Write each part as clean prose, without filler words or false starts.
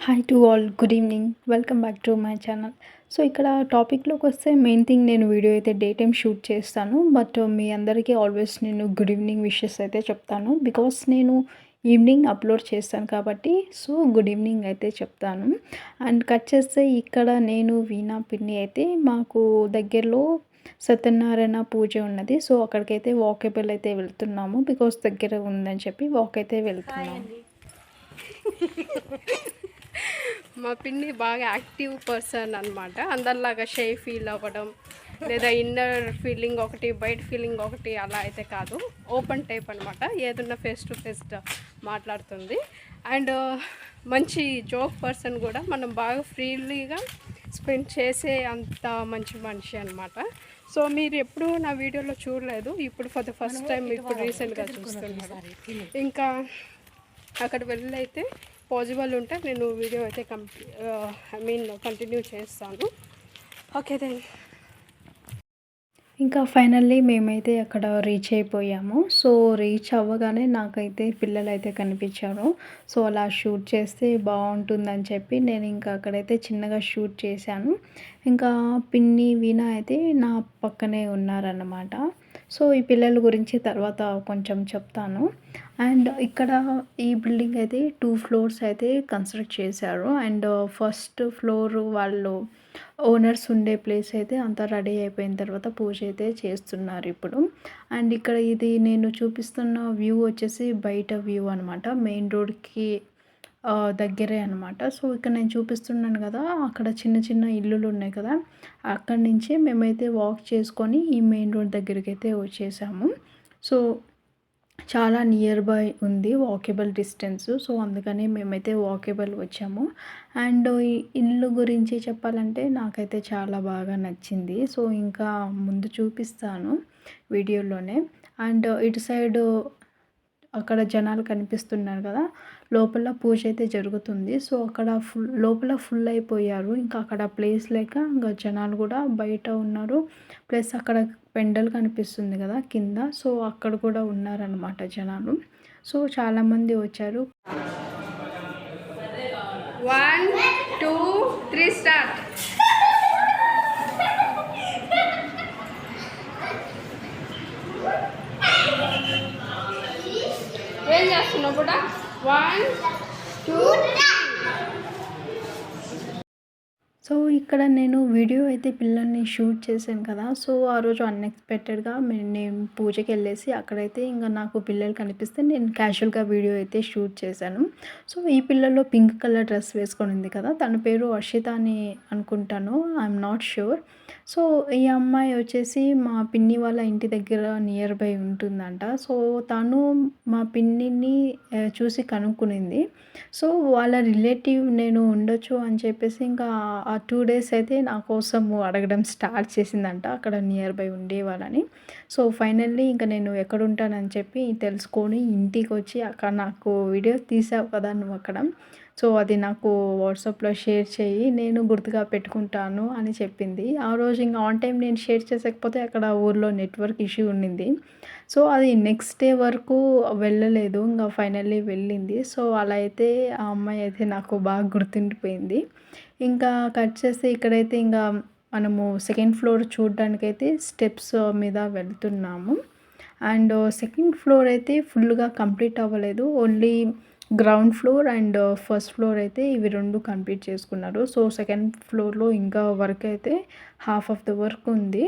Hi to all, good evening, welcome back to my channel. So ఇక్కడ టాపిక్లోకి వస్తే main thing, నేను video అయితే డే టైమ్ షూట్ చేస్తాను. బట్ మీ అందరికీ ఆల్వేస్ నేను గుడ్ ఈవినింగ్ విషెస్ అయితే చెప్తాను. బికాస్ నేను ఈవినింగ్ అప్లోడ్ చేస్తాను కాబట్టి సో గుడ్ ఈవినింగ్ అయితే చెప్తాను. అండ్ కట్ చేస్తే ఇక్కడ నేను వీణా పిన్ని అయితే మాకు దగ్గరలో సత్యనారాయణ పూజ ఉన్నది. సో అక్కడికైతే వాకబుల్ అయితే వెళ్తున్నాము. బికాస్ దగ్గర ఉందని చెప్పి వాక్ అయితే వెళ్తున్నాము. మా పిన్ని బాగా యాక్టివ్ పర్సన్ అనమాట. అందరిలాగా షై ఫీల్ అవ్వడం లేదా ఇన్నర్ ఫీలింగ్ ఒకటి బయట ఫీలింగ్ ఒకటి అలా అయితే కాదు. ఓపెన్ టైప్ అనమాట. ఏదన్నా ఫేస్ టు ఫేస్ మాట్లాడుతుంది. అండ్ మంచి జోక్ పర్సన్ కూడా. మనం బాగా ఫ్రీలీగా స్పెండ్ చేసే అంత మంచి మనిషి అనమాట. సో మీరు ఎప్పుడు నా వీడియోలో చూడలేదు, ఇప్పుడు ఫర్ ద ఫస్ట్ టైం ఇప్పుడు రీసెంట్గా చూస్తున్నారు. ఇంకా అక్కడ వెళ్ళైతే పాజిబుల్ ఉంటే నేను వీడియో అయితే కంటిన్యూ చేస్తాను. Okay then. ఇంకా ఫైనల్లీ మేమైతే అక్కడ రీచ్ అయిపోయాము. సో రీచ్ అవ్వగానే నాకైతే పిల్లలు అయితే కనిపించారు. సో అలా షూట్ చేస్తే బాగుంటుందని చెప్పి నేను ఇంకా అక్కడైతే చిన్నగా షూట్ చేశాను. ఇంకా పిన్ని వీణ అయితే నా పక్కనే ఉన్నారన్నమాట. సో ఈ పిల్లల గురించి తర్వాత కొంచెం చెప్తాను. అండ్ ఇక్కడ ఈ బిల్డింగ్ అయితే 2 ఫ్లోర్స్ అయితే కన్స్ట్రక్ట్ చేశారు. అండ్ ఫస్ట్ ఫ్లోర్ వాళ్ళు ఓనర్స్ ఉండే ప్లేస్ అయితే అంతా రెడీ అయిపోయిన తర్వాత పూజ అయితే చేస్తున్నారు ఇప్పుడు. అండ్ ఇక్కడ ఇది నేను చూపిస్తున్న వ్యూ వచ్చేసి బయట వ్యూ అనమాట. మెయిన్ రోడ్కి దగ్గరే అనమాట. సో ఇక్కడ నేను చూపిస్తున్నాను కదా, అక్కడ చిన్న చిన్న ఇల్లులు ఉన్నాయి కదా, అక్కడి నుంచి మేమైతే వాక్ చేసుకొని ఈ మెయిన్ రోడ్ దగ్గరికి అయితే వచ్చేసాము. సో చాలా నియర్ బై ఉంది, వాకేబుల్ డిస్టెన్స్. సో అందుకని మేమైతే వాకేబుల్ వచ్చాము. అండ్ ఈ ఇల్లు గురించి చెప్పాలంటే నాకైతే చాలా బాగా నచ్చింది. సో ఇంకా ముందు చూపిస్తాను వీడియోలోనే. అండ్ ఇటు సైడ్ అక్కడ జనాలు కనిపిస్తున్నారు కదా, లోపల పూజ అయితే జరుగుతుంది. సో అక్కడ లోపల ఫుల్ అయిపోయారు. ఇంకా అక్కడ ప్లేస్ లేక ఇంకా జనాలు కూడా బయట ఉన్నారు. ప్లస్ అక్కడ పెండల్ కనిపిస్తుంది కదా కింద, సో అక్కడ కూడా ఉన్నారనమాట జనాలు. సో చాలామంది వచ్చారు. 1 2 3 స్టార్ట్. ఏం చేస్తున్నావు కూడా? 1 2 సో ఇక్కడ నేను వీడియో అయితే పిల్లల్ని షూట్ చేశాను కదా. సో ఆ రోజు అన్ఎక్స్పెక్టెడ్గా నేను పూజకి వెళ్ళేసి అక్కడైతే ఇంకా నాకు పిల్లలు కనిపిస్తే నేను క్యాజువల్గా వీడియో అయితే షూట్ చేశాను. సో ఈ పిల్లలో పింక్ కలర్ డ్రెస్ వేసుకొని ఉంది కదా, తన పేరు అర్షిత అని అనుకుంటాను, ఐఎమ్ నాట్ ష్యూర్. సో ఈ అమ్మాయి వచ్చేసి మా పిన్ని వాళ్ళ ఇంటి దగ్గర నియర్ బై ఉంటుందంట. సో తను మా పిన్నిని చూసి కనుక్కునింది. సో వాళ్ళ రిలేటివ్ నేను ఉండొచ్చు అని చెప్పేసి ఇంకా ఆ 2 days అయితే నా కోసము అడగడం స్టార్ట్ చేసిందంట, అక్కడ నియర్ బై ఉండేవాళ్ళని. సో ఫైనల్లీ ఇంకా నేను ఎక్కడ ఉంటానని చెప్పి తెలుసుకొని ఇంటికి వచ్చి, అక్కడ నాకు వీడియో తీసావు కదా నువ్వు అక్కడ, సో అది నాకు వాట్సాప్లో షేర్ చేయి, నేను గుర్తుగా పెట్టుకుంటాను అని చెప్పింది. ఆ రోజు ఇంకా ఆన్ టైం నేను షేర్ చేసకపోతే అక్కడ ఊర్లో నెట్వర్క్ ఇష్యూ ఉండింది. సో అది నెక్స్ట్ డే వరకు వెళ్ళలేదు, ఇంకా ఫైనల్లీ వెళ్ళింది. సో అలా అయితే ఆ అమ్మాయి అయితే నాకు బాగా గుర్తుండిపోయింది. ఇంకా కట్ చేస్తే ఇక్కడైతే ఇంకా మనము సెకండ్ ఫ్లోర్ చూడడానికైతే స్టెప్స్ మీద వెళ్తున్నాము. అండ్ సెకండ్ ఫ్లోర్ అయితే ఫుల్గా కంప్లీట్ అవ్వలేదు, only ground floor and first floor అయితే ఇవి 2 కంప్లీట్ చేసుకున్నారు. సో సెకండ్ ఫ్లోర్లో ఇంకా వర్క్ అయితే హాఫ్ ఆఫ్ ద వర్క్ ఉంది.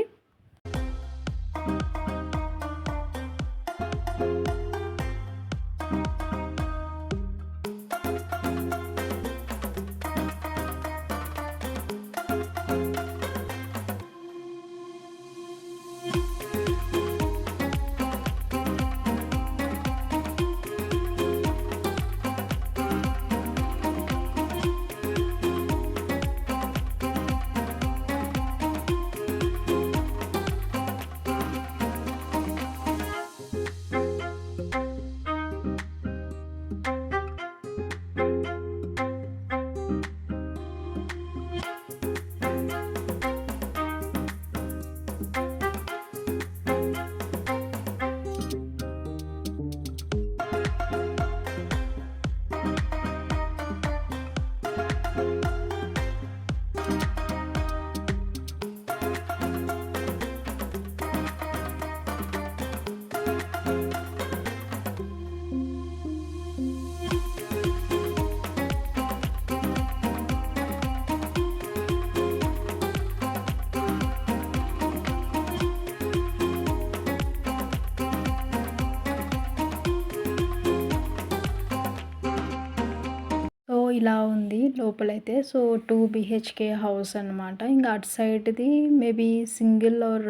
ఇలా ఉంది లోపలైతే. సో 2 బీహెచ్‌కే హౌస్ అనమాట. ఇంకా అటు సైడ్‌ది మేబీ సింగిల్ ఆర్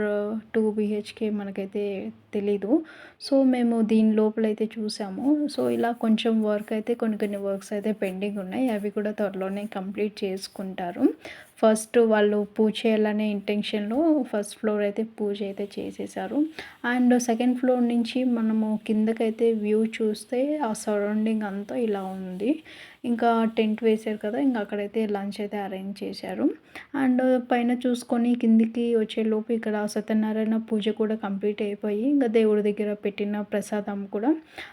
2 బీహెచ్‌కే మనకైతే తెలీదు. సో మేము దీని లోపలైతే చూసాము. సో ఇలా కొంచెం వర్క్ అయితే కొన్ని వర్క్స్ అయితే పెండింగ్ ఉన్నాయి. అవి కూడా త్వరలోనే కంప్లీట్ చేసుకుంటారు. ఫస్ట్ వాళ్ళు పూజ చేయాలనే ఇంటెన్షన్‌లో ఫస్ట్ ఫ్లోర్ అయితే పూజ అయితే చేసేసారు. అండ్ సెకండ్ ఫ్లోర్ నుంచి మనము కిందకైతే వ్యూ చూస్తే ఆ సరౌండింగ్ అంతా ఇలా ఉంది. ఇంకా టెంట్ వేశారు కదా! ఇంక అక్కడైతే లంచ్ అయితే అరేంజ్ చేశారు. అండ్ పైన చూసుకొని కిందికి వచ్చేలోపు ఇక్కడ సత్యనారాయణ పూజ కూడా కంప్లీట్ అయిపోయి ఇంకా దేవుడి దగ్గర పెట్టిన ప్రసాదం కూడా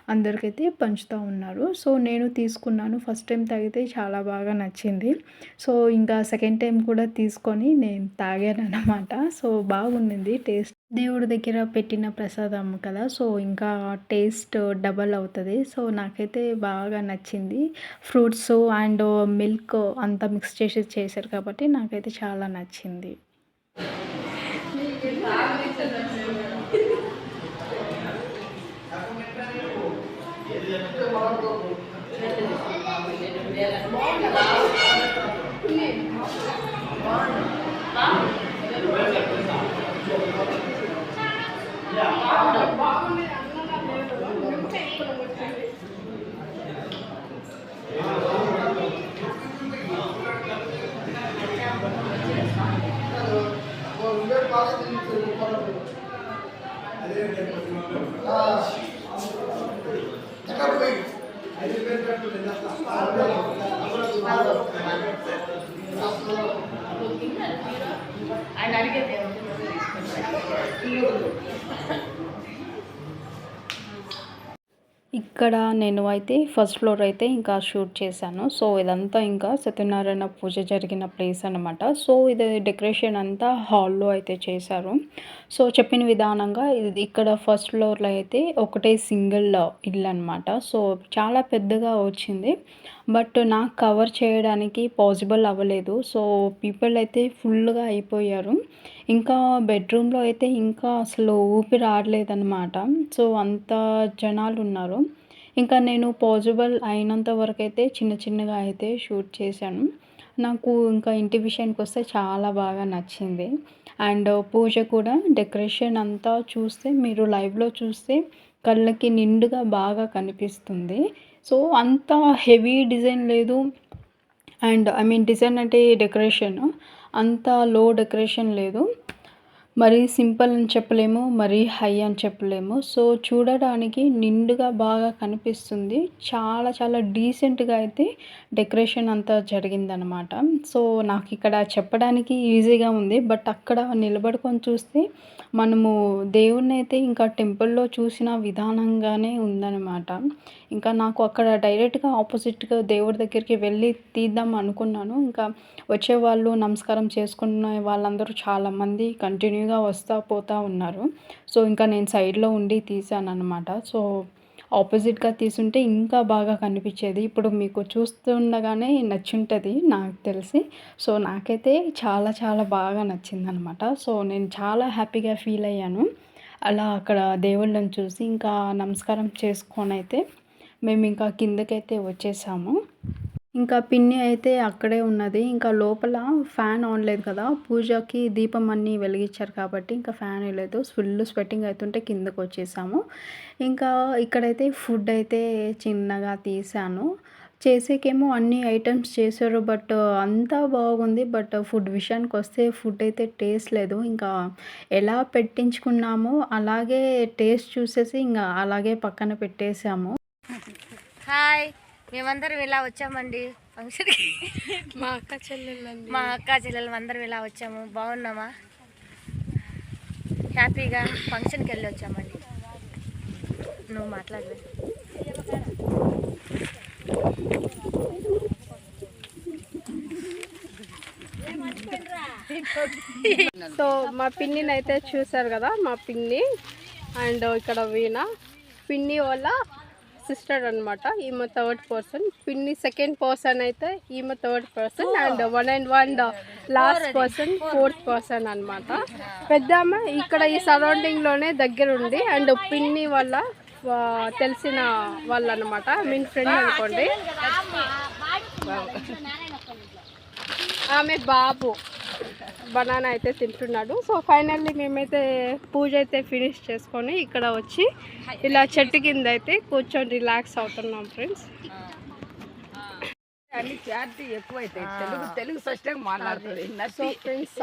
అందరికైతే పంచుతూ ఉన్నారు. సో నేను తీసుకున్నాను. ఫస్ట్ టైం తాగితే చాలా బాగా నచ్చింది. సో ఇంకా సెకండ్ టైం కూడా తీసుకొని నేను తాగానన్నమాట. సో బాగుండింది టేస్ట్. దేవుడి దగ్గర పెట్టిన ప్రసాదం కదా! సో ఇంకా టేస్ట్ డబల్ అవుతది. సో నాకైతే బాగా నచ్చింది. ఫ్రూట్స్ అండ్ మిల్క్ అంతా మిక్స్ చేసి చేశారు కాబట్టి నాకైతే చాలా నచ్చింది. ఇక్కడ నేను అయితే ఫస్ట్ ఫ్లోర్ అయితే ఇంకా షూట్ చేశాను. సో ఇదంతా ఇంకా సత్యనారాయణ పూజ జరిగిన ప్లేస్ అనమాట. సో ఇది డెకరేషన్ అంతా హాల్‌లో అయితే చేశారు. సో చెప్పిన విధానంగా ఇది ఇక్కడ ఫస్ట్ ఫ్లోర్‌లో అయితే ఒకటే సింగిల్ ఇల్లు అనమాట. సో చాలా పెద్దగా వచ్చింది. బట్ నాకు కవర్ చేయడానికి పాసిబుల్ అవ్వలేదు. సో పీపుల్ అయితే ఫుల్‌గా అయిపోయారు. ఇంకా బెడ్రూమ్‌లో అయితే ఇంకా అసలు ఊపిరి ఆడలేదనమాట. సో అంత జనాలున్నారు. ఇంకా నేను పాసిబుల్ అయినంత వరకైతే చిన్నగా అయితే షూట్ చేశాను. నాకు ఇంకా ఇంటి విషయానికొస్తే చాలా బాగా నచ్చింది. అండ్ పూజ కూడా డెకరేషన్ అంతా చూస్తే మీరు లైవ్‌లో చూస్తే కళ్ళకి నిండుగా బాగా కనిపిస్తుంది. సో అంత హెవీ డిజైన్ లేదు. అండ్ ఐ మీన్ డిజైన్ అంటే డెకరేషన్ అంత లో డెకరేషన్ లేదు. మరీ సింపుల్ అని చెప్పలేము. మరీ హై అని చెప్పలేము. సో చూడడానికి నిండుగా బాగా కనిపిస్తుంది. చాలా డీసెంట్‌గా అయితే డెకరేషన్ అంతా జరిగిందనమాట. సో నాకిక్కడ చెప్పడానికి ఈజీగా ఉంది. బట్ అక్కడ నిలబడుకొని చూస్తే మనము దేవుడినైతే ఇంకా టెంపుల్‌లో చూసిన విధానంగానే ఉందనమాట. ఇంకా నాకు అక్కడ డైరెక్ట్‌గా ఆపోజిట్‌గా దేవుడి దగ్గరికి వెళ్ళి తీద్దాం అనుకున్నాను. ఇంకా వచ్చేవాళ్ళు నమస్కారం చేసుకునే వాళ్ళందరూ చాలామంది కంటిన్యూగా వస్తా పోతా ఉన్నారు. సో ఇంకా నేను సైడ్‌లో ఉండి తీశాననమాట. సో ఆపోజిట్‌గా తీసుంటే ఇంకా బాగా కనిపించేది. ఇప్పుడు మీకు చూస్తుండగానే నచ్చుంటది నాకు తెలిసి. సో నాకైతే చాలా బాగా నచ్చిందనమాట. సో నేను చాలా హ్యాపీగా ఫీల్ అయ్యాను. అలా అక్కడ దేవుళ్ళని చూసి ఇంకా నమస్కారం చేసుకొనైతే మేమింకా కిందకైతే వచ్చేసాము. ఇంకా పిన్ని అయితే అక్కడే ఉన్నది. ఇంకా లోపల ఫ్యాన్ ఆన్ లేదు కదా! పూజకి దీపం అన్నీ వెలిగించారు కాబట్టి ఇంకా ఫ్యాన్ లేదు. ఫుల్ స్వెట్టింగ్ అవుతుంటే కిందకొచ్చేసాము. ఇంకా ఇక్కడైతే ఫుడ్ అయితే చిన్నగా తీశాను. చేసేకేమో అన్ని ఐటెమ్స్ చేశారు. బట్ అంతా బాగుంది. బట్ ఫుడ్ విషయానికొస్తే ఫుడ్ అయితే టేస్ట్ లేదు. ఇంకా ఎలా పెట్టించుకున్నామో అలాగే టేస్ట్ చూసేసి ఇంగ అలాగే పక్కన పెట్టేసాము. హాయ్, మేమందరం ఇలా వచ్చామండి ఫంక్షన్కి. మా అక్క చెల్లెళ్ళండి. మా అక్క చెల్లెలు అందరం ఇలా వచ్చాము. బాగున్నామా? హ్యాపీగా ఫంక్షన్కి వెళ్ళి వచ్చామండి. నువ్వు మాట్లాడలేదు. సో మా పిన్నిని అయితే చూసారు కదా, మా పిన్ని అండ్ ఇక్కడ వీణ పిన్ని వాళ్ళ సిస్టర్ అనమాట. ఈమె థర్డ్ పర్సన్, పిన్ని సెకండ్ పర్సన్ అయితే ఈమె third person and one last person fourth person అనమాట. పెద్దమ్మ ఇక్కడ ఈ సరౌండింగ్లోనే దగ్గర ఉంది అండ్ పిన్ని వాళ్ళ తెలిసిన వాళ్ళు అనమాట, మీన్ ఫ్రెండ్ అనుకోండి. ఆమె బాబు బనానా అయితే తింటున్నాడు. సో ఫైనల్లీ మేమైతే పూజ అయితే ఫినిష్ చేసుకొని ఇక్కడ వచ్చి ఇలా చెట్టు కింద అయితే కూర్చొని రిలాక్స్ అవుతున్నాం friends. So friends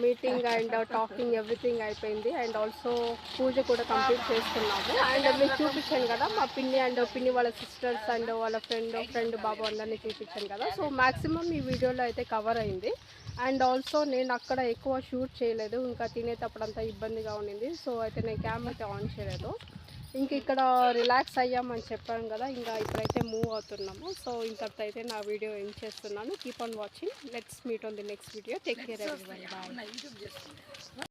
meeting and talking everything అయిపోయింది. అండ్ ఆల్సో పూజ కూడా కంప్లీట్ చేసుకున్నాము. అండ్ మీకు చూపించాను కదా మా పిన్ని అండ్ పిన్ని వాళ్ళ సిస్టర్స్ అండ్ వాళ్ళ ఫ్రెండ్ బాబు అందరినీ చూపించాను కదా. సో మ్యాక్సిమం ఈ వీడియోలో అయితే కవర్ అయింది. అండ్ ఆల్సో నేను అక్కడ ఎక్కువ షూట్ చేయలేదు, ఇంకా తినేటప్పుడు అంతా ఇబ్బందిగా ఉండింది. సో అయితే నేను క్యామ్ అయితే ఆన్ చేయలేదు. ఇంక ఇక్కడ రిలాక్స్ అయ్యామని చెప్పాను కదా, ఇంకా ఇప్పుడైతే మూవ్ అవుతున్నాము. సో ఇంతటితో అయితే నా వీడియో ఎండ్ చేస్తున్నాను. Keep on watching. Let's meet on the next video. Take care everyone. Bye.